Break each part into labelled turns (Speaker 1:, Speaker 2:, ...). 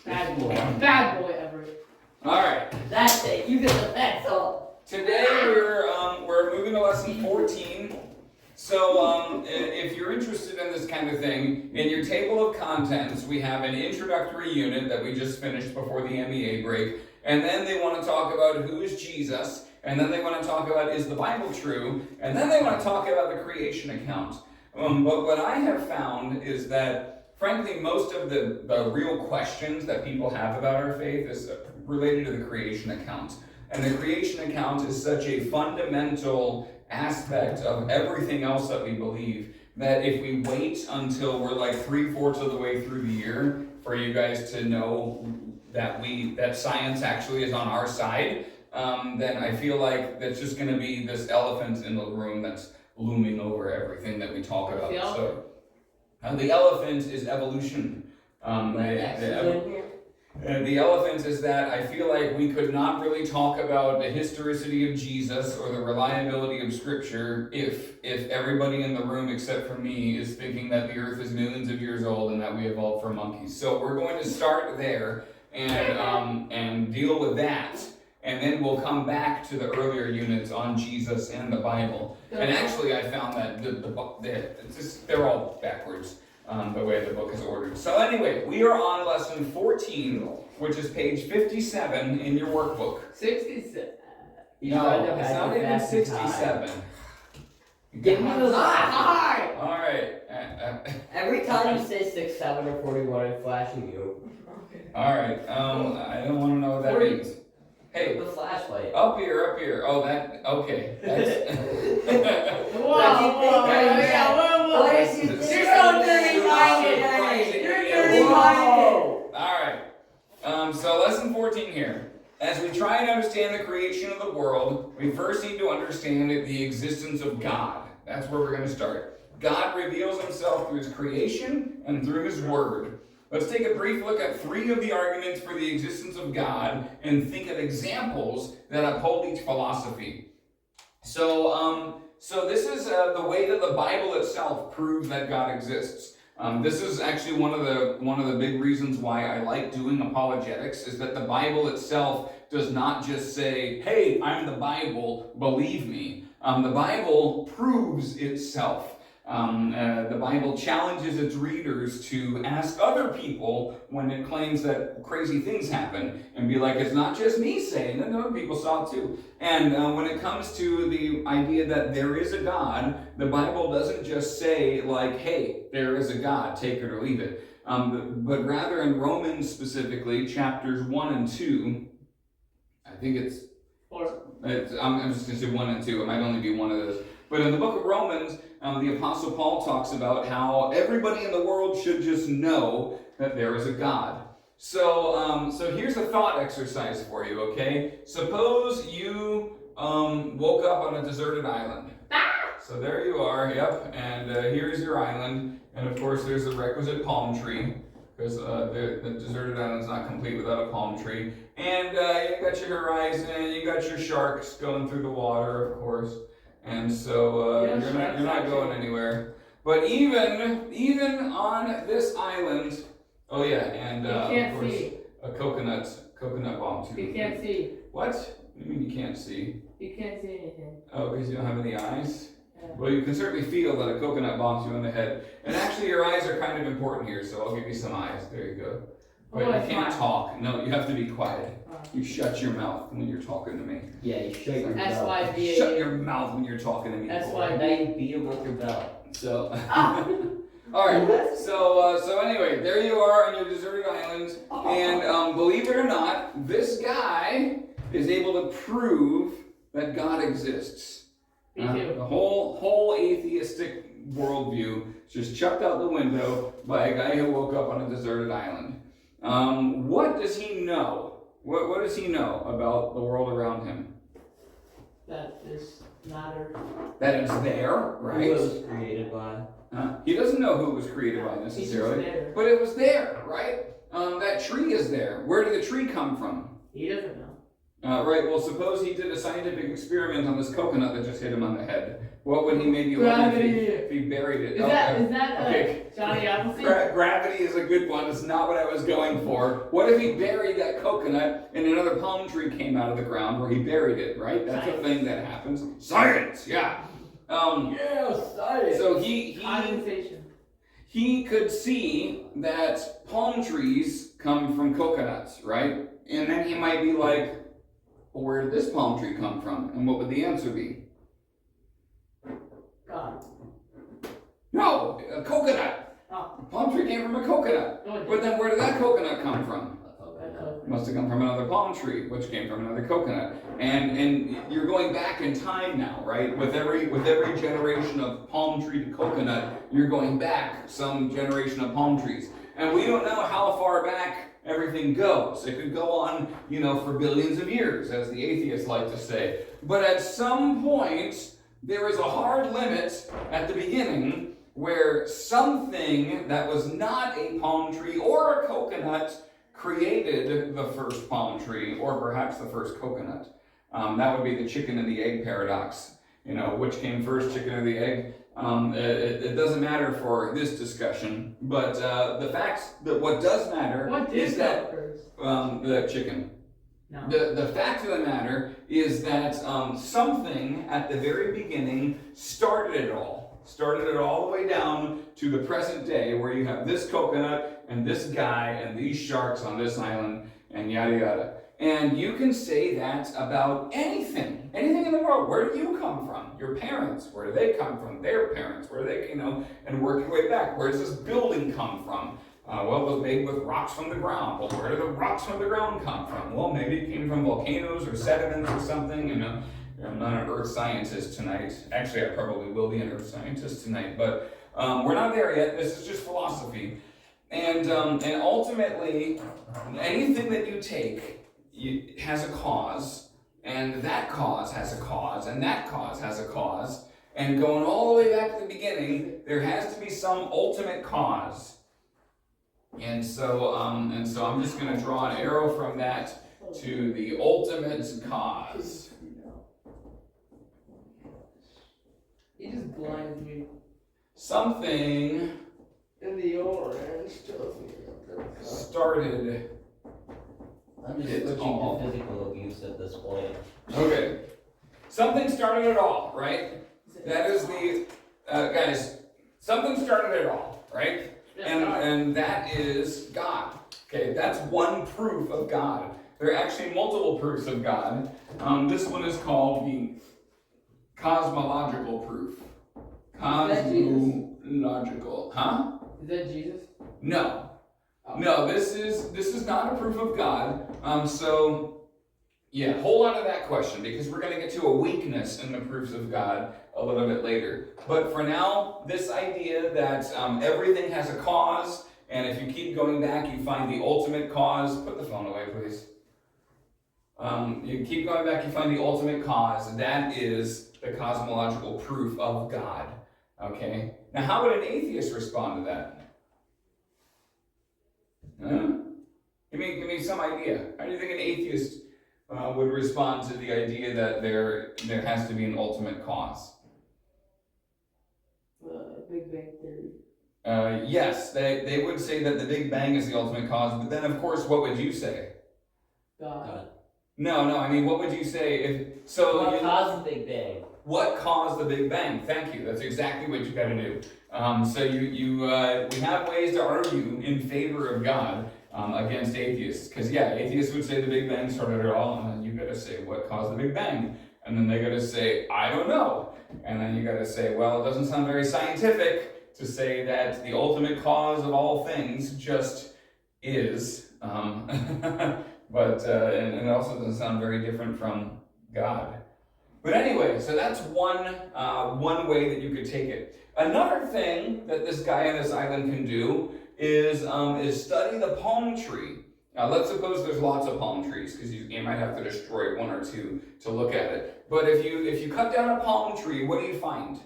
Speaker 1: Bad boy. Bad boy, Everett.
Speaker 2: All right.
Speaker 3: That's it. You get the pencil.
Speaker 2: Today we're moving to lesson 14. So if you're interested in this kind of thing, in your table of contents, we have an introductory unit that we just finished before the MEA break. And then they want to talk about who is Jesus. And then they want to talk about, is the Bible true? And then they want to talk about the creation account. But what I have found is that, frankly, most of the real questions that people have about our faith is related to the creation account. And the creation account is such a fundamental aspect of everything else that we believe that if we wait until we're like 3/4 of the way through the year for you guys to know that science actually is on our side, then I feel like that's just going to be this elephant in the room that's looming over everything that we talk about. So the elephant is evolution. The elephant is that I feel like we could not really talk about the historicity of Jesus or the reliability of Scripture if everybody in the room except for me is thinking that the earth is millions of years old and that we evolved from monkeys. So we're going to start there and deal with that, and then we'll come back to the earlier units on Jesus and the Bible. And actually I found that they're all backwards. The way the book is ordered. So anyway, we are on lesson 14, which is page 57 in your workbook.
Speaker 1: 67.
Speaker 2: No, it's not even 67.
Speaker 3: Give me those high.
Speaker 2: All right.
Speaker 3: Every time you say 6, 7, or 41, I'm flashing you.
Speaker 2: All right. I don't want to know what that means. Hey,
Speaker 3: the flashlight.
Speaker 2: Up here. Oh, that. Okay. That's.
Speaker 3: What is you think? You're so dirty-minded. You're dirty-minded.
Speaker 2: All right. So lesson 14 here. As we try and understand the creation of the world, we first need to understand the existence of God. That's where we're going to start. God reveals himself through his creation and through his word. Let's take a brief look at 3 of the arguments for the existence of God and think of examples that uphold each philosophy. So this is the way that the Bible itself proves that God exists. This is actually one of the big reasons why I like doing apologetics, is that the Bible itself does not just say, hey, I'm the Bible, believe me. The Bible proves itself. The Bible challenges its readers to ask other people when it claims that crazy things happen and be like, it's not just me saying it, other people saw it too. And when it comes to the idea that there is a God, the Bible doesn't just say like, hey, there is a God, take it or leave it. But rather in Romans specifically, chapters 1 and 2, I think I'm just going to say 1 and 2, it might only be one of those. But in the book of Romans, the Apostle Paul talks about how everybody in the world should just know that there is a God. So here's a thought exercise for you, okay? Suppose you woke up on a deserted island. So there you are, yep, and here's your island. And of course there's a requisite palm tree, because the deserted island is not complete without a palm tree. And you got your horizon, you got your sharks going through the water, of course. And so you're not going anywhere. But even on this island, oh yeah, and of course a coconut bomb too.
Speaker 1: You can't see.
Speaker 2: What? What do you mean you can't see?
Speaker 1: You can't see anything.
Speaker 2: Oh, because you don't have any eyes?
Speaker 1: Yeah.
Speaker 2: Well, you can certainly feel that a coconut bombs you in the head. And actually your eyes are kind of important here, so I'll give you some eyes. There you go. But you can't talk. No, you have to be quiet. You shut your mouth when you're talking to me.
Speaker 3: Yeah, you shut your mouth.
Speaker 1: S-Y-B-A.
Speaker 2: Shut your mouth when you're talking to me.
Speaker 3: That's why now you beat him with your belt.
Speaker 2: So, all right. So anyway, there you are on your deserted island, and believe it or not, this guy is able to prove that God exists.
Speaker 1: Me too.
Speaker 2: The whole atheistic worldview is just chucked out the window by a guy who woke up on a deserted island. What does he know? What does he know about the world around him?
Speaker 1: That is matter.
Speaker 2: That it's there, right?
Speaker 3: Who it was created by.
Speaker 2: He doesn't know who it was created by necessarily, but it was there, right? That tree is there. Where did the tree come from?
Speaker 1: He doesn't know.
Speaker 2: Right, well, suppose he did a scientific experiment on this coconut that just hit him on the head. What would he maybe learn if he buried it?
Speaker 1: Is that
Speaker 2: okay.
Speaker 1: Johnny Appleseed?
Speaker 2: Gravity is a good one. It's not what I was going for. What if he buried that coconut and another palm tree came out of the ground where he buried it, right? That's a thing that happens. Science, yeah.
Speaker 3: Science.
Speaker 2: So he could see that palm trees come from coconuts, right? And then he might be like, well, where did this palm tree come from? And what would the answer be?
Speaker 1: God.
Speaker 2: No, a coconut.
Speaker 1: Oh.
Speaker 2: A palm tree came from a coconut.
Speaker 1: No,
Speaker 2: But then where did that coconut come from?
Speaker 1: coconut.
Speaker 2: Must have come from another palm tree, which came from another coconut. And you're going back in time now, right? With every generation of palm tree to coconut, you're going back some generation of palm trees. And we don't know how far back everything goes. It could go on, for billions of years, as the atheists like to say. But at some point, there is a hard limit at the beginning where something that was not a palm tree or a coconut created the first palm tree, or perhaps the first coconut. That would be the chicken and the egg paradox. Which came first, chicken or the egg? It doesn't matter for this discussion, but the fact that what does matter is that the chicken.
Speaker 1: No.
Speaker 2: The fact of the matter is that something at the very beginning started it all the way down to the present day, where you have this coconut and this guy and these sharks on this island and yada yada. And you can say that about anything in the world. Where do you come from? Your parents, where do they come from? Their parents, where do they, and work your way back. Where does this building come from? Well, it was made with rocks from the ground. Well, where do the rocks from the ground come from? Well, maybe it came from volcanoes or sediments or something, I'm not an earth scientist tonight. Actually, I probably will be an earth scientist tonight, but we're not there yet. This is just philosophy. And ultimately, anything that you take has a cause, and that cause has a cause, and that cause has a cause, and going all the way back to the beginning, there has to be some ultimate cause. And so I'm just going to draw an arrow from that to the ultimate cause.
Speaker 1: He just blinds me.
Speaker 2: Something
Speaker 1: In the orange tells me
Speaker 2: started.
Speaker 4: I'm just switching to physical abuse at this point.
Speaker 2: Okay. Something started it all, right? That is the, guys, something started it all, right? And that is God. Okay, that's one proof of God. There are actually multiple proofs of God. This one is called the cosmological proof. Cosmological. Huh?
Speaker 1: Is that Jesus?
Speaker 2: No. No, this is not a proof of God. Hold on to that question, because we're going to get to a weakness in the proofs of God a little bit later. But for now, this idea that everything has a cause, and if you keep going back, you find the ultimate cause. Put the phone away, please. You keep going back, you find the ultimate cause, and that is the cosmological proof of God. Okay? Now, how would an atheist respond to that? Give me some idea. How do you think an atheist would respond to the idea that there has to be an ultimate cause?
Speaker 1: Big Bang Theory.
Speaker 2: Yes, they would say that the Big Bang is the ultimate cause, but then, of course, what would you say?
Speaker 1: God.
Speaker 2: No, I mean, what would you say if...
Speaker 4: What caused the Big Bang?
Speaker 2: What caused the Big Bang? Thank you. That's exactly what you got to do. We have ways to argue in favor of God against atheists. Because, atheists would say the Big Bang started it all, and then you got to say, what caused the Big Bang? And then they got to say, I don't know. And then you got to say, well, it doesn't sound very scientific to say that the ultimate cause of all things just is. But it also doesn't sound very different from God. But anyway, so that's one way that you could take it. Another thing that this guy on this island can do is study the palm tree. Now, let's suppose there's lots of palm trees, because you might have to destroy one or two to look at it. But if you cut down a palm tree, what do you find?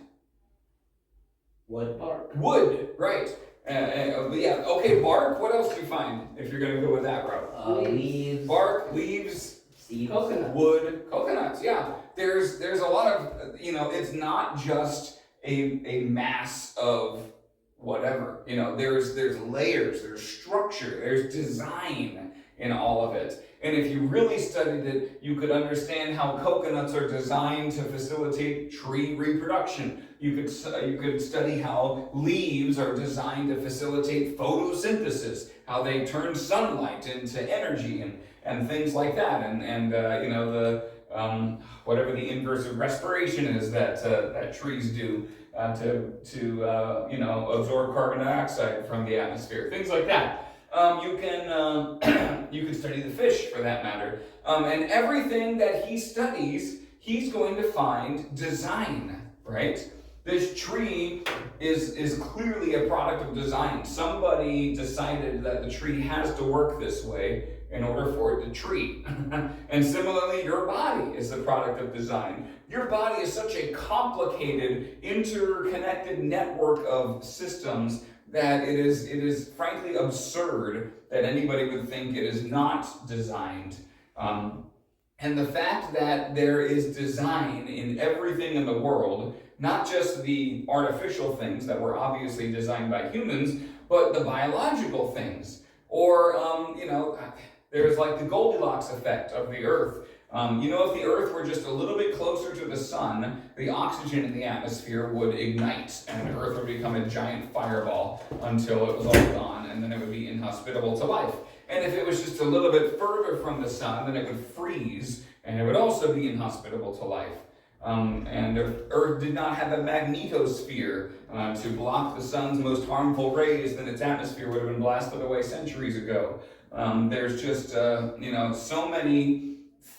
Speaker 4: Wood.
Speaker 1: Bark.
Speaker 2: Wood, right. Bark. What else do you find if you're going to go with that route?
Speaker 4: Leaves.
Speaker 2: Bark, leaves,
Speaker 4: Seeds.
Speaker 1: Coconuts.
Speaker 2: wood, coconuts, yeah. There's a lot of, it's not just a mass of whatever. There's layers, there's structure, there's design in all of it. And if you really studied it, you could understand how coconuts are designed to facilitate tree reproduction. You could study how leaves are designed to facilitate photosynthesis, how they turn sunlight into energy and things like that. And whatever the inverse of respiration is that trees do to absorb carbon dioxide from the atmosphere, things like that. You can study the fish for that matter, and everything that he studies, he's going to find design, right? This tree is clearly a product of design. Somebody decided that the tree has to work this way in order for it to tree. And similarly, your body is the product of design. Your body is such a complicated, interconnected network of systems that it is frankly absurd that anybody would think it is not designed. And the fact that there is design in everything in the world, not just the artificial things that were obviously designed by humans, but the biological things. Or, there's like the Goldilocks effect of the Earth. If the Earth were just a little bit closer to the sun, the oxygen in the atmosphere would ignite, and the Earth would become a giant fireball until it was all gone, and then it would be inhospitable to life. And if it was just a little bit further from the sun, then it would freeze, and it would also be inhospitable to life. And if Earth did not have a magnetosphere to block the sun's most harmful rays, then its atmosphere would have been blasted away centuries ago. There's just, so many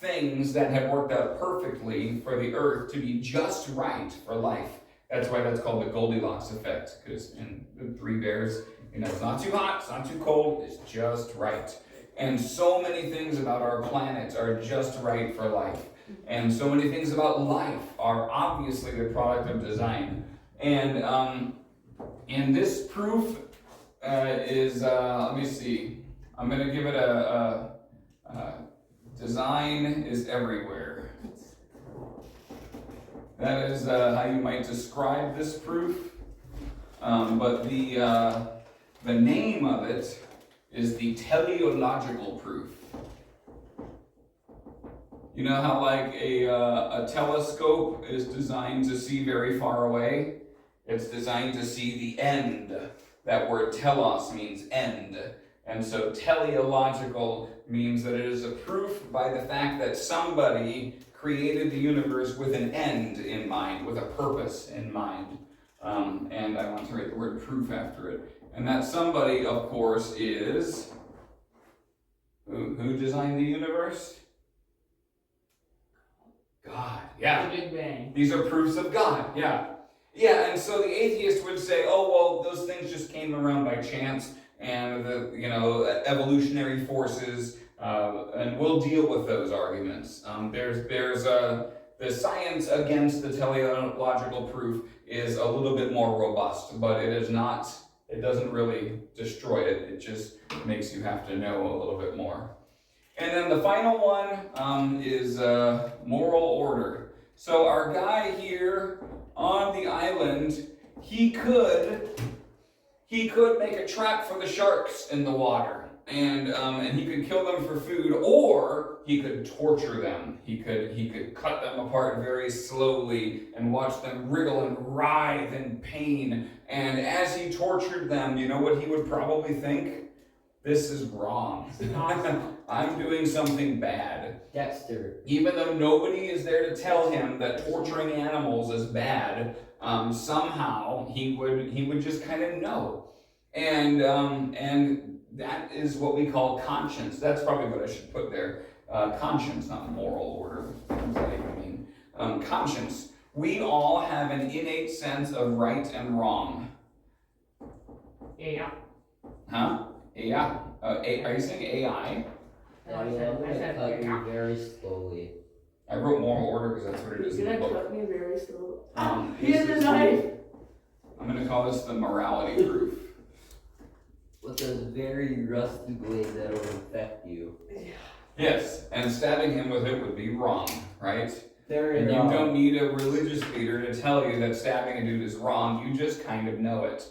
Speaker 2: things that have worked out perfectly for the Earth to be just right for life. That's why that's called the Goldilocks effect, because in the Three Bears, it's not too hot, it's not too cold, it's just right. And so many things about our planet are just right for life. And so many things about life are obviously the product of design. And this proof is, let me see, I'm going to give it a design is everywhere. That is how you might describe this proof. But the name of it is the teleological proof. You know how like a telescope is designed to see very far away? It's designed to see the end. That word telos means end. And so teleological means that it is a proof by the fact that somebody created the universe with an end in mind, with a purpose in mind. And I want to write the word proof after it. And that somebody, of course, is... Who designed the universe? God, yeah.
Speaker 1: The Big Bang.
Speaker 2: These are proofs of God, yeah. Yeah, and so the atheist would say, oh, well, those things just came around by chance, and the evolutionary forces, and we'll deal with those arguments. There's the science against the teleological proof is a little bit more robust, but it doesn't really destroy it. It just makes you have to know a little bit more. And then the final one is moral order. So our guy here on the island, he could make a trap for the sharks in the water, and he could kill them for food, or he could torture them. He could cut them apart very slowly and watch them wriggle and writhe in pain. And as he tortured them, you know what he would probably think? This is wrong. I'm doing something bad.
Speaker 4: Dexter.
Speaker 2: Even though nobody is there to tell him that torturing animals is bad, somehow he would just kind of know. And that is what we call conscience. That's probably what I should put there. Conscience, not moral order. What does that even mean? Conscience. We all have an innate sense of right and wrong.
Speaker 1: Yeah.
Speaker 2: Huh? Yeah. Are you saying AI?
Speaker 4: I'm gonna cut you very slowly.
Speaker 2: I wrote moral order because that's what it is in
Speaker 1: You're
Speaker 2: the
Speaker 1: gonna
Speaker 2: book.
Speaker 1: cut me very slow.
Speaker 2: This
Speaker 1: He has a
Speaker 2: is
Speaker 1: knife.
Speaker 2: I'm going to call this the morality proof.
Speaker 4: With a very rusty blade that will infect you.
Speaker 2: Yes, and stabbing him with it would be wrong, right?
Speaker 4: Very
Speaker 2: And you
Speaker 4: wrong.
Speaker 2: don't need a religious leader to tell you that stabbing a dude is wrong. You just kind of know it.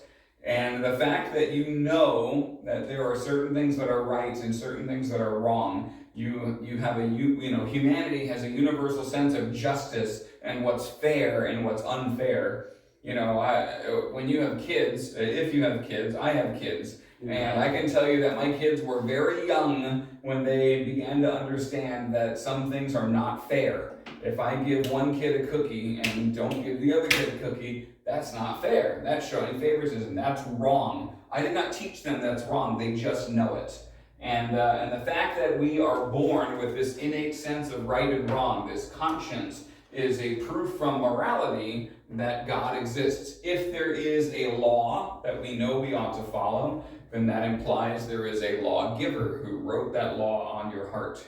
Speaker 2: And the fact that you know that there are certain things that are right and certain things that are wrong, you have humanity has a universal sense of justice and what's fair and what's unfair. When you have kids, if you have kids, I have kids, and I can tell you that my kids were very young when they began to understand that some things are not fair. If I give one kid a cookie and don't give the other kid a cookie, that's not fair. That's showing favoritism. That's wrong. I did not teach them that's wrong. They just know it. And the fact that we are born with this innate sense of right and wrong, this conscience, is a proof from morality that God exists. If there is a law that we know we ought to follow, then that implies there is a lawgiver who wrote that law on your heart.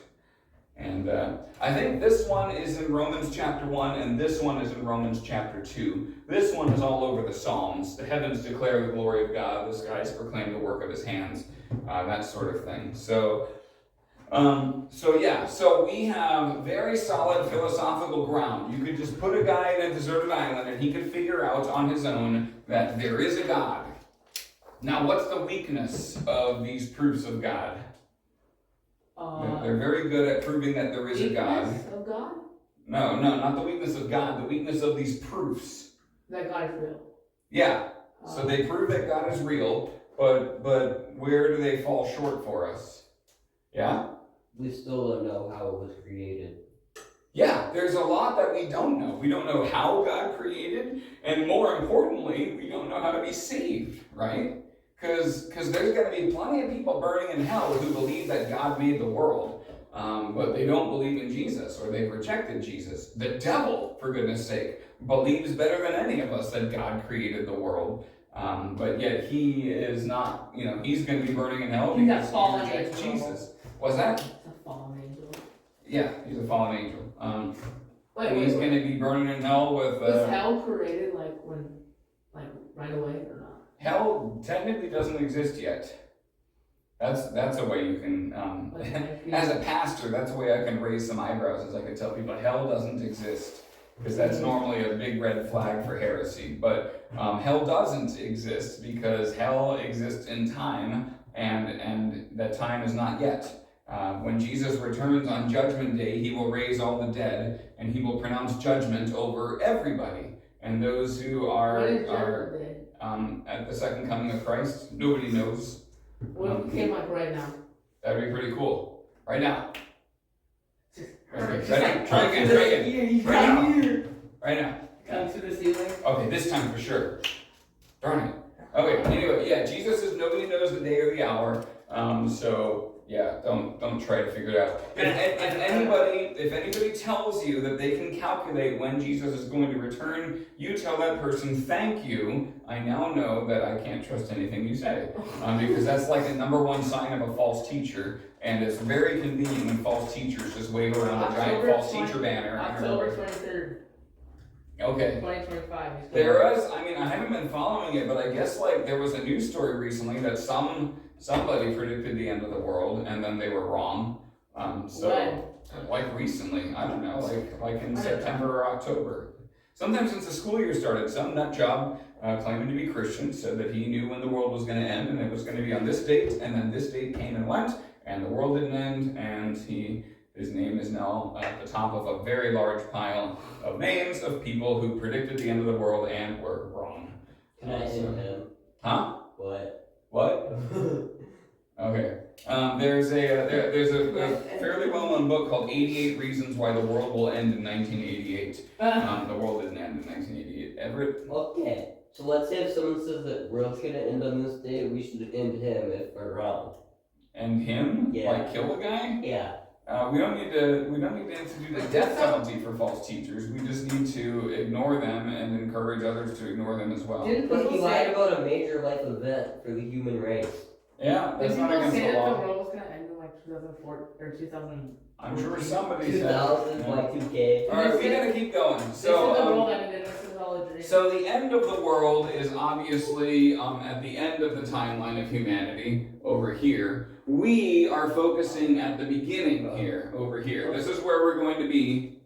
Speaker 2: And I think this one is in Romans chapter 1, and this one is in Romans chapter 2. This one is all over the Psalms. The heavens declare the glory of God. The skies proclaim the work of his hands. That sort of thing. So we have very solid philosophical ground. You could just put a guy in a deserted island and he could figure out on his own that there is a God. Now, what's the weakness of these proofs of God? They're very good at proving that there is a God.
Speaker 1: Weakness of God?
Speaker 2: No, not the weakness of God, the weakness of these proofs.
Speaker 1: That God is real.
Speaker 2: Yeah, so they prove that God is real, but where do they fall short for us? Yeah?
Speaker 4: We still don't know how it was created.
Speaker 2: Yeah, there's a lot that we don't know. We don't know how God created, and more importantly, we don't know how to be saved, right? Because there's going to be plenty of people burning in hell who believe that God made the world, but they don't believe in Jesus, or they've rejected Jesus. The devil, for goodness sake, believes better than any of us that God created the world, but yet he is not, he's going to be burning in hell
Speaker 1: He's a
Speaker 2: because
Speaker 1: fallen
Speaker 2: he rejects
Speaker 1: angel.
Speaker 2: Jesus. Was that?
Speaker 1: It's a fallen angel.
Speaker 2: Yeah, he's a fallen angel. He's
Speaker 1: Wait.
Speaker 2: going to be burning in hell with...
Speaker 1: Was hell created right away or not?
Speaker 2: Hell technically doesn't exist yet. That's a way you can, as a pastor, that's a way I can raise some eyebrows, is I can tell people hell doesn't exist, because that's normally a big red flag for heresy. But hell doesn't exist because hell exists in time, and that time is not yet. When Jesus returns on Judgment Day, he will raise all the dead, and he will pronounce judgment over everybody. And those who are at the second coming of Christ, nobody knows.
Speaker 1: What if it came right now?
Speaker 2: That'd be pretty cool. Right now. Ready?
Speaker 1: Just
Speaker 2: Try again.
Speaker 3: He's
Speaker 2: Right now.
Speaker 3: right here.
Speaker 2: Right now.
Speaker 3: Come to the ceiling.
Speaker 2: Okay, this time for sure. Darn it. Okay, anyway, yeah, Jesus says nobody knows the day or the hour. Don't try to figure it out. If anybody tells you that they can calculate when Jesus is going to return, you tell that person, thank you. I now know that I can't trust anything you say. Because that's like the number one sign of a false teacher. And it's very convenient when false teachers just wave around a giant false teacher banner.
Speaker 1: October 23rd.
Speaker 2: Okay.
Speaker 1: 2025.
Speaker 2: There is, I haven't been following it, but I guess there was a news story recently that somebody predicted the end of the world and then they were wrong. Recently, I don't know, like in September or October. Sometime since the school year started, some nut job claiming to be Christian said that he knew when the world was going to end and it was going to be on this date, and then this date came and went and the world didn't end, and his name is now at the top of a very large pile of names of people who predicted the end of the world and were wrong.
Speaker 4: Can I end him?
Speaker 2: Huh?
Speaker 4: What?
Speaker 2: Okay. There's a fairly well-known book called 88 Reasons Why the World Will End in 1988. The world didn't end in 1988. Everett?
Speaker 4: Okay. So let's say if someone says that world's gonna end on this day, we should end him if we're wrong.
Speaker 2: And him?
Speaker 4: Yeah.
Speaker 2: Like kill the guy?
Speaker 4: Yeah.
Speaker 2: We don't need to institute a death penalty for false teachers. We just need to ignore them and encourage others to ignore them as well.
Speaker 4: But he lied about a major life event for the human race.
Speaker 2: Yeah, that's
Speaker 1: Did
Speaker 2: not
Speaker 1: people
Speaker 2: against
Speaker 1: say
Speaker 2: the
Speaker 1: that the
Speaker 2: law.
Speaker 1: world was gonna end in 2004 or 2000.
Speaker 2: I'm sure somebody said.
Speaker 4: 2000, like 2K.
Speaker 2: All right, we gotta keep going.
Speaker 1: They said the world
Speaker 2: So,
Speaker 1: ended, this is all a dream.
Speaker 2: so the end of the world is obviously at the end of the timeline of humanity over here. We are focusing at the beginning here, over here. This is where we're going to be.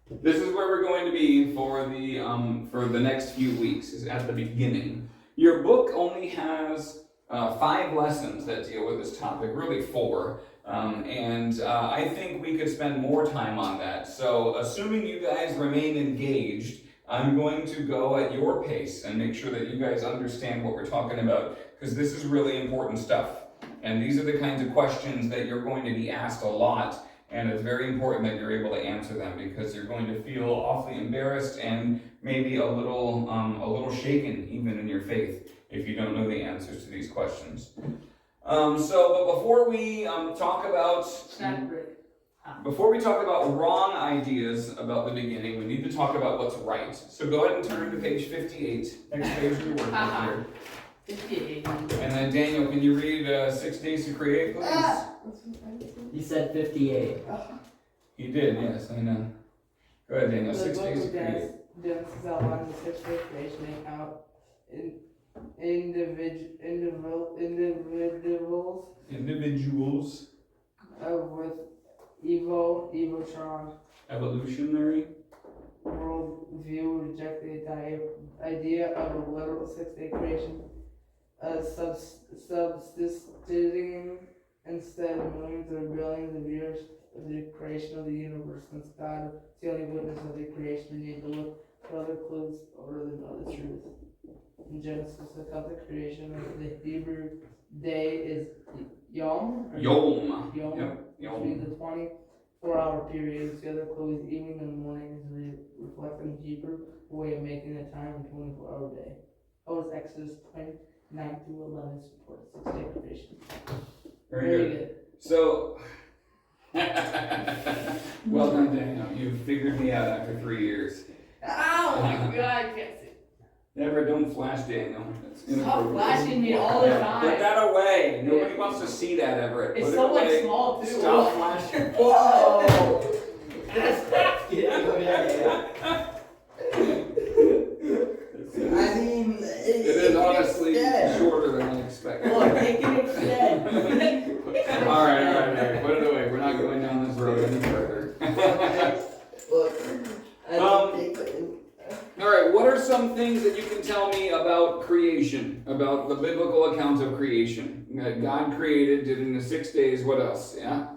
Speaker 2: This is where we're going to be for the next few weeks. Is at the beginning. Your book only has 5 lessons that deal with this topic, really 4. I think we could spend more time on that. So, assuming you guys remain engaged, I'm going to go at your pace and make sure that you guys understand what we're talking about, because this is really important stuff. And these are the kinds of questions that you're going to be asked a lot, and it's very important that you're able to answer them, because you're going to feel awfully embarrassed and maybe a little shaken even in your faith if you don't know the answers to these questions. But before we talk about wrong ideas about the beginning, we need to talk about what's right. So go ahead and turn to page 58, next page of your work here.
Speaker 1: 58.
Speaker 2: And then Daniel, can you read 6 Days to Create, please?
Speaker 4: He said 58.
Speaker 2: He did, yes, I know. Go ahead, Daniel.
Speaker 1: The
Speaker 2: 6
Speaker 1: book
Speaker 2: Days to
Speaker 1: of
Speaker 2: Create.
Speaker 1: Genesis outlines the 6-day creation account.
Speaker 2: Individuals.
Speaker 1: With Evotron
Speaker 2: Evolutionary.
Speaker 1: worldview reject the idea of a literal 6-day creation, subsisting instead millions or billions of years of the creation of the universe. Since God is the only witness of the creation, we need to look for other clues or to know the truth. In Genesis, the account of creation of the Hebrew day is Yom.
Speaker 2: Yom.
Speaker 1: Yom.
Speaker 2: Yom.
Speaker 1: Between the 24-hour periods, the other clue is evening and morning is reflecting Hebrew way of making the time a 24-hour day. Oh, it's Exodus 29 through 11 support 6-day creation.
Speaker 2: Very good. So, well done, Daniel. You figured me out after 3 years.
Speaker 1: Oh my God, I can't see.
Speaker 2: Never, don't flash, Daniel. That's
Speaker 1: Stop
Speaker 2: inappropriate.
Speaker 1: flashing me all the time.
Speaker 2: Put that away. Nobody wants to see that, Everett.
Speaker 1: It's
Speaker 2: Put
Speaker 1: so
Speaker 2: it away.
Speaker 1: small too.
Speaker 2: Stop flashing.
Speaker 4: Whoa! I mean,
Speaker 2: It is honestly shorter than I expected.
Speaker 4: Look, it can extend.
Speaker 2: All right. Put it away. We're not going down this road any further.
Speaker 4: Look,
Speaker 2: All right, what are some things that you can tell me about creation, about the biblical account of creation? God created, did it in 6 days, what else? Yeah?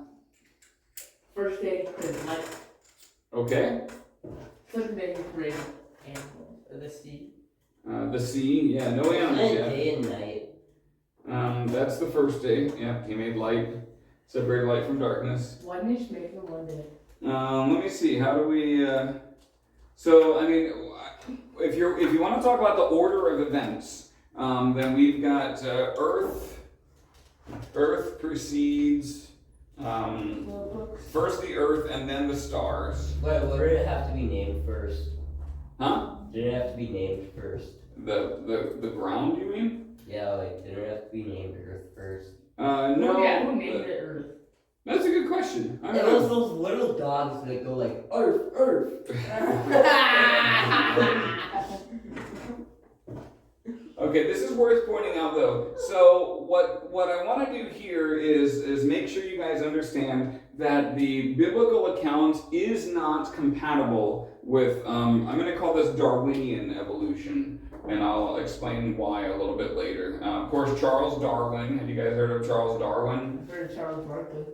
Speaker 1: First day is light.
Speaker 2: Okay.
Speaker 1: Second day he created animals, or the sea.
Speaker 2: The sea, yeah, no animals yet.
Speaker 4: Day and night.
Speaker 2: That's the first day. Yeah, he made light, separated light from darkness.
Speaker 1: Why didn't you make it one day?
Speaker 2: Let me see. How do we? So I mean, if you want to talk about the order of events, then we've got Earth. Earth precedes first the Earth and then the stars.
Speaker 4: Wait, what did it have to be named first?
Speaker 2: Huh?
Speaker 4: Did it have to be named first?
Speaker 2: The ground, you mean?
Speaker 4: Yeah, like, did it have to be named Earth first?
Speaker 2: No.
Speaker 1: Yeah, who named it Earth?
Speaker 2: That's a good question. I
Speaker 4: It
Speaker 2: don't
Speaker 4: was
Speaker 2: know.
Speaker 4: those little dogs that go like, Earth, Earth.
Speaker 2: Okay, this is worth pointing out though. So what I want to do here is make sure you guys understand that the biblical account is not compatible with, I'm going to call this Darwinian evolution, and I'll explain why a little bit later. Of course, Charles Darwin. Have you guys heard of Charles Darwin?
Speaker 1: I've heard of Charles Barkley.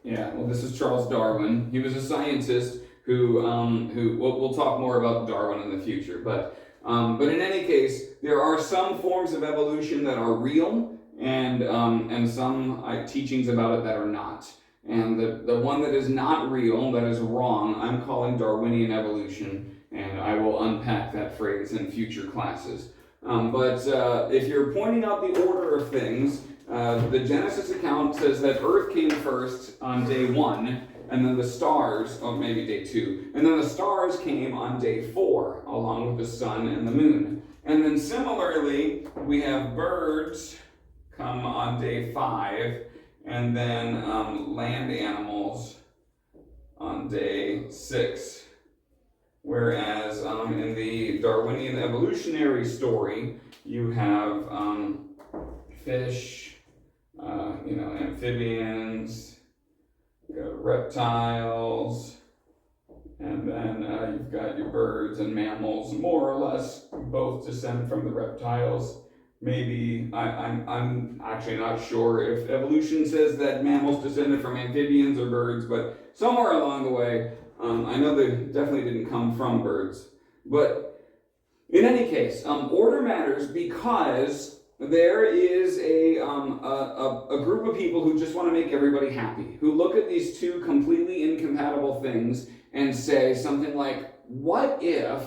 Speaker 2: Yeah, well, this is Charles Darwin. He was a scientist who we'll talk more about Darwin in the future, but in any case, there are some forms of evolution that are real, and some teachings about it that are not. And the one that is not real, that is wrong, I'm calling Darwinian evolution, and I will unpack that phrase in future classes. But if you're pointing out the order of things, the Genesis account says that Earth came first on day 1, and then the stars, or maybe day 2, and then the stars came on day 4, along with the sun and the moon. And then similarly, we have birds come on day 5, and then land animals on day 6. Whereas in the Darwinian evolutionary story, you have fish, amphibians, reptiles, and then you've got your birds and mammals, more or less both descend from the reptiles. Maybe, I'm actually not sure if evolution says that mammals descended from amphibians or birds, but somewhere along the way, I know they definitely didn't come from birds. But in any case, order matters because there is a group of people who just want to make everybody happy, who look at these two completely incompatible things and say something like, what if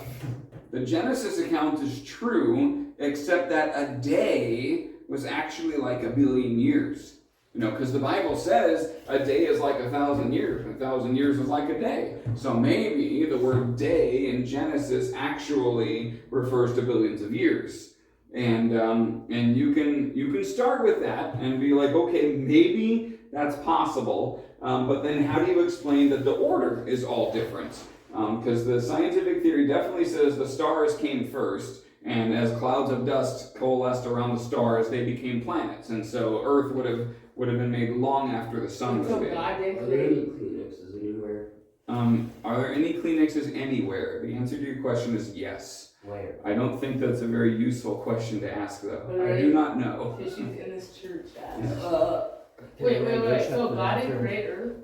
Speaker 2: the Genesis account is true, except that a day was actually like 1,000,000,000 years? Because the Bible says a day is like 1,000 years. 1,000 years is like a day. So maybe the word day in Genesis actually refers to billions of years. And you can start with that and be like, okay, maybe that's possible. But then how do you explain that the order is all different? Because the scientific theory definitely says the stars came first, and as clouds of dust coalesced around the stars, they became planets. And so Earth would have been made long after the sun was made.
Speaker 4: Are there any Kleenexes anywhere?
Speaker 2: Are there any Kleenexes anywhere? The answer to your question is yes.
Speaker 4: Where?
Speaker 2: I don't think that's a very useful question to ask, though.
Speaker 1: Right.
Speaker 2: I do not know.
Speaker 1: She's in this church.
Speaker 3: Wait.
Speaker 1: So God didn't create Earth?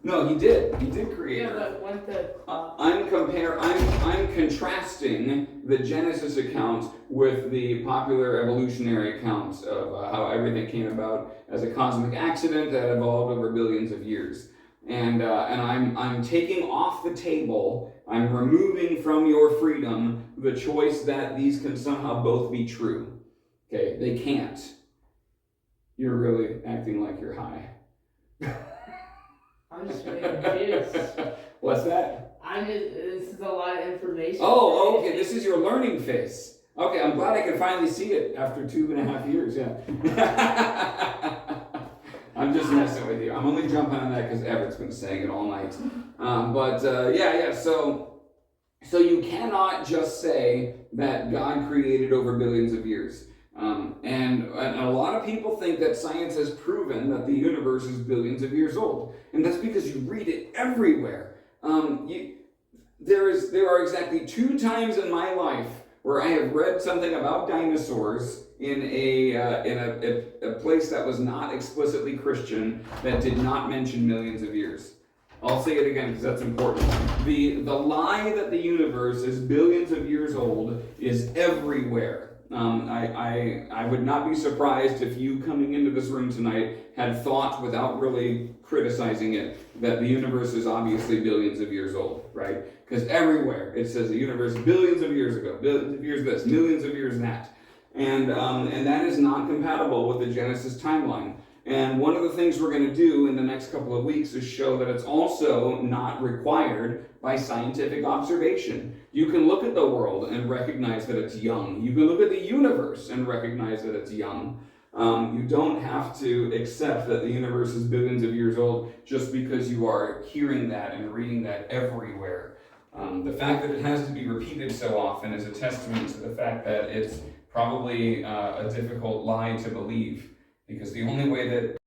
Speaker 2: No, he did. He did create
Speaker 1: Yeah,
Speaker 2: Earth.
Speaker 1: but when the
Speaker 2: I'm contrasting the Genesis account with the popular evolutionary account of how everything came about as a cosmic accident that evolved over billions of years. And I'm taking off the table, I'm removing from your freedom the choice that these can somehow both be true. Okay, they can't. You're really acting like you're high.
Speaker 1: I'm just really confused.
Speaker 2: What's that?
Speaker 1: This is a lot of information.
Speaker 2: Oh, okay, this is your learning phase. Okay, I'm glad I can finally see it after 2.5 years, yeah. I'm just messing with you. I'm only jumping on that because Everett's been saying it all night. So you cannot just say that God created over billions of years. And a lot of people think that science has proven that the universe is billions of years old. And that's because you read it everywhere. There are exactly 2 times in my life where I have read something about dinosaurs in a place that was not explicitly Christian that did not mention millions of years. I'll say it again because that's important. The lie that the universe is billions of years old is everywhere. I would not be surprised if you coming into this room tonight had thought, without really criticizing it, that the universe is obviously billions of years old, right? Because everywhere it says the universe billions of years ago, billions of years this, millions of years that. And that is not compatible with the Genesis timeline. And one of the things we're going to do in the next couple of weeks is show that it's also not required by scientific observation. You can look at the world and recognize that it's young. You can look at the universe and recognize that it's young. You don't have to accept that the universe is billions of years old just because you are hearing that and reading that everywhere. The fact that it has to be repeated so often is a testament to the fact that it's probably a difficult lie to believe, because the only way that